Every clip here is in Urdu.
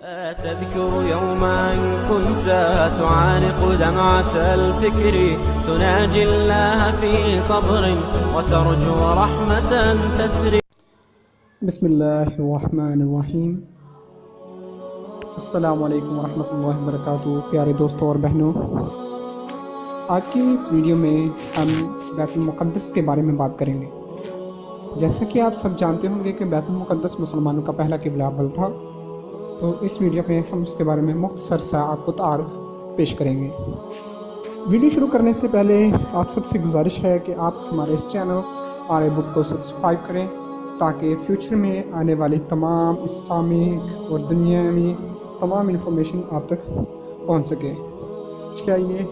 تذكر يوما كنت تعانق دمعة الفكر تناجي الله في صبر وترجو رحمة تسري. بسم اللہ الرحمن الرحیم. السلام علیکم ورحمۃ اللہ وبرکاتہ. پیارے دوستوں اور بہنوں، آج کی اس ویڈیو میں ہم بیت المقدس کے بارے میں بات کریں گے. جیسا کہ آپ سب جانتے ہوں گے کہ بیت المقدس مسلمانوں کا پہلا قبلہ اول تھا، تو اس ویڈیو میں ہم اس کے بارے میں مختصر سا آپ کو تعارف پیش کریں گے. ویڈیو شروع کرنے سے پہلے آپ سب سے گزارش ہے کہ آپ ہمارے اس چینل آر بک کو سبسکرائب کریں تاکہ فیوچر میں آنے والی تمام اسلامک اور دنیاوی تمام انفارمیشن آپ تک پہنچ سکے. چلیے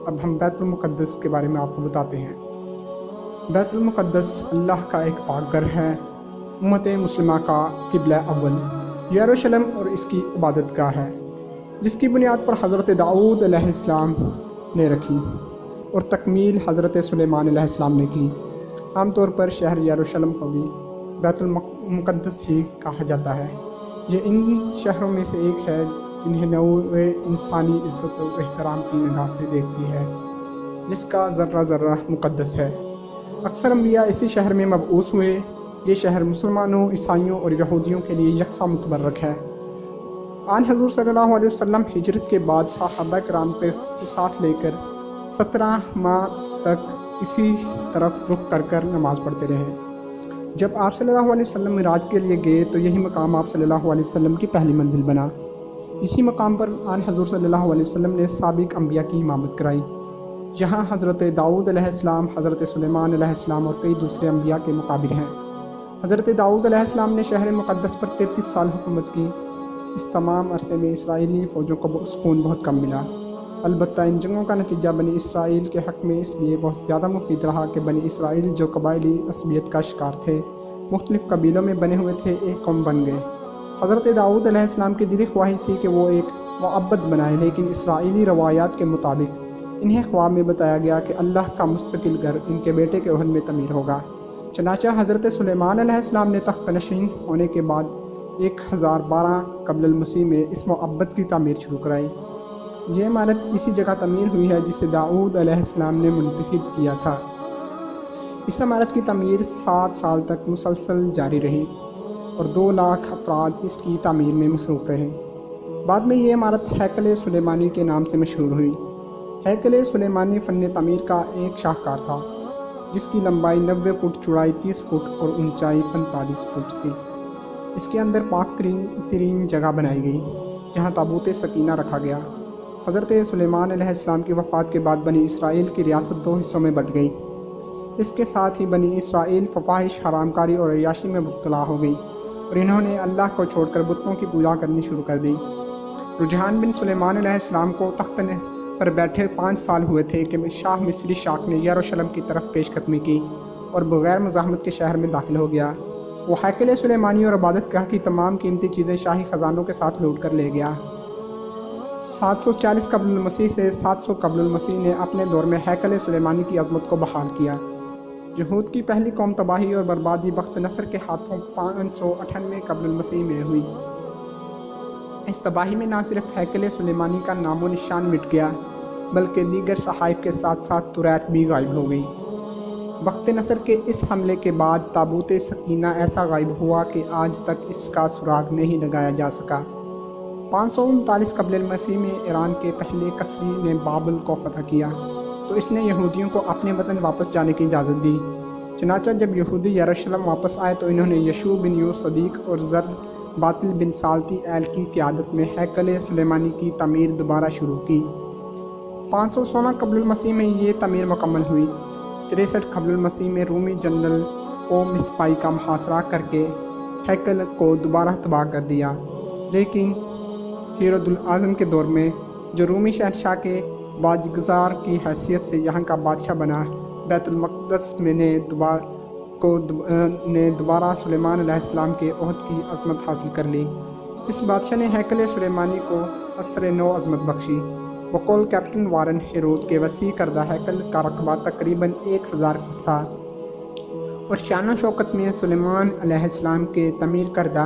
اب ہم بیت المقدس کے بارے میں آپ کو بتاتے ہیں. بیت المقدس اللہ کا ایک پاک گھر ہے، امت مسلمہ کا قبلہ اول یروشلم اور اس کی عبادت گاہ ہے، جس کی بنیاد پر حضرت داؤد علیہ السلام نے رکھی اور تکمیل حضرت سلیمان علیہ السلام نے کی. عام طور پر شہر یروشلم کو بھی بیت المقدس ہی کہا جاتا ہے. یہ ان شہروں میں سے ایک ہے جنہیں نوع انسانی عزت و احترام کی نگاہ سے دیکھتی ہے، جس کا ذرہ ذرہ مقدس ہے. اکثر انبیاء اسی شہر میں مبعوث ہوئے. یہ شہر مسلمانوں، عیسائیوں اور یہودیوں کے لیے یکساں متبرک ہے. آن حضور صلی اللہ علیہ وسلم ہجرت کے بعد صحابہ کرام کے ساتھ لے کر 17 ماہ تک اسی طرف رخ کر نماز پڑھتے رہے. جب آپ صلی اللہ علیہ وسلم معراج کے لیے گئے تو یہی مقام آپ صلی اللہ علیہ وسلم کی پہلی منزل بنا. اسی مقام پر آن حضور صلی اللہ علیہ وسلم نے سابق انبیاء کی امامت کرائی. یہاں حضرت داؤد علیہ السلام، حضرت سلیمان علیہ السلام اور کئی دوسرے انبیاء کے مقابر ہیں. حضرت داؤد علیہ السلام نے شہر مقدس پر 33 سال حکومت کی. اس تمام عرصے میں اسرائیلی فوجوں کو سکون بہت کم ملا. البتہ ان جنگوں کا نتیجہ بنی اسرائیل کے حق میں اس لیے بہت زیادہ مفید رہا کہ بنی اسرائیل جو قبائلی عصبیت کا شکار تھے، مختلف قبیلوں میں بنے ہوئے تھے، ایک قوم بن گئے. حضرت داؤد علیہ السلام کی دلی خواہش تھی کہ وہ ایک معبد بنائے، لیکن اسرائیلی روایات کے مطابق انہیں خواب میں بتایا گیا کہ اللہ کا مستقل گھر ان کے بیٹے کے عہد میں تعمیر ہوگا. چنانچہ حضرت سلیمان علیہ السلام نے تخت نشین ہونے کے بعد 1012 قبل المسیح میں اس معبد کی تعمیر شروع کرائی. یہ عمارت اسی جگہ تعمیر ہوئی ہے جسے داؤد علیہ السلام نے منتخب کیا تھا. اس عمارت کی تعمیر 7 سال تک مسلسل جاری رہی اور 2 لاکھ افراد اس کی تعمیر میں مصروف رہے. بعد میں یہ عمارت ہیکل سلیمانی کے نام سے مشہور ہوئی. ہیکل سلیمانی فن تعمیر کا ایک شاہکار تھا، جس کی لمبائی 90 فٹ، چوڑائی 30 فٹ اور اونچائی 45 فٹ تھی. اس کے اندر پاک ترین جگہ بنائی گئی جہاں تابوت سکینہ رکھا گیا. حضرت سلیمان علیہ السلام کی وفات کے بعد بنی اسرائیل کی ریاست 2 حصوں میں بٹ گئی. اس کے ساتھ ہی بنی اسرائیل فواحش، حرام کاری اور عیاشی میں مبتلا ہو گئی اور انہوں نے اللہ کو چھوڑ کر بتوں کی پوجا کرنی شروع کر دی. رجحان بن سلیمان علیہ السلام کو تخت پر بیٹھے 5 سال ہوئے تھے کہ شاہ مصری شاک نے یروشلم کی طرف پیش قدمی کی اور بغیر مزاحمت کے شہر میں داخل ہو گیا. وہ ہیکل سلیمانی اور عبادت گاہ کی تمام قیمتی چیزیں شاہی خزانوں کے ساتھ لوٹ کر لے گیا. 740 قبل المسیح سے 700 قبل المسیح نے اپنے دور میں ہیکل سلیمانی کی عظمت کو بحال کیا. یہود کی پہلی قوم تباہی اور بربادی بخت نصر کے ہاتھوں 598 قبل المسیح میں ہوئی. اس تباہی میں نہ صرف ہیکل سلیمانی کا نام و نشان مٹ گیا بلکہ دیگر صحائف کے ساتھ ساتھ توریت بھی غائب ہو گئی. بخت نصر کے اس حملے کے بعد تابوت سکینہ ایسا غائب ہوا کہ آج تک اس کا سراغ نہیں لگایا جا سکا. 539 قبل المسیح میں ایران کے پہلے کسری نے بابل کو فتح کیا تو اس نے یہودیوں کو اپنے وطن واپس جانے کی اجازت دی. چنانچہ جب یہودی یروشلم واپس آئے تو انہوں نے یشوع بن یو صدیق اور زرد باطل بن سالتی ایل کی قیادت میں ہیکل سلیمانی کی تعمیر دوبارہ شروع کی. 516 قبل المسیح میں یہ تعمیر مکمل ہوئی. 63 قبل المسیح میں رومی جنرل کو مسپائی کا محاصرہ کر کے ہیکل کو دوبارہ تباہ کر دیا. لیکن ہیرود الاعظم کے دور میں، جو رومی شہنشاہ کے باجگزار کی حیثیت سے یہاں کا بادشاہ بنا، بیت المقدس میں نے دوبارہ سلیمان علیہ السلام کے عہد کی عظمت حاصل کر لی. اس بادشاہ نے ہیکل سلیمانی کو عصر نو عظمت بخشی. بقول کیپٹن وارن ہیرود کے وسیع کردہ ہیکل کا رقبہ تقریباً 1000 فٹ تھا اور شان و شوکت میں سلیمان علیہ السلام کے تعمیر کردہ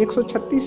136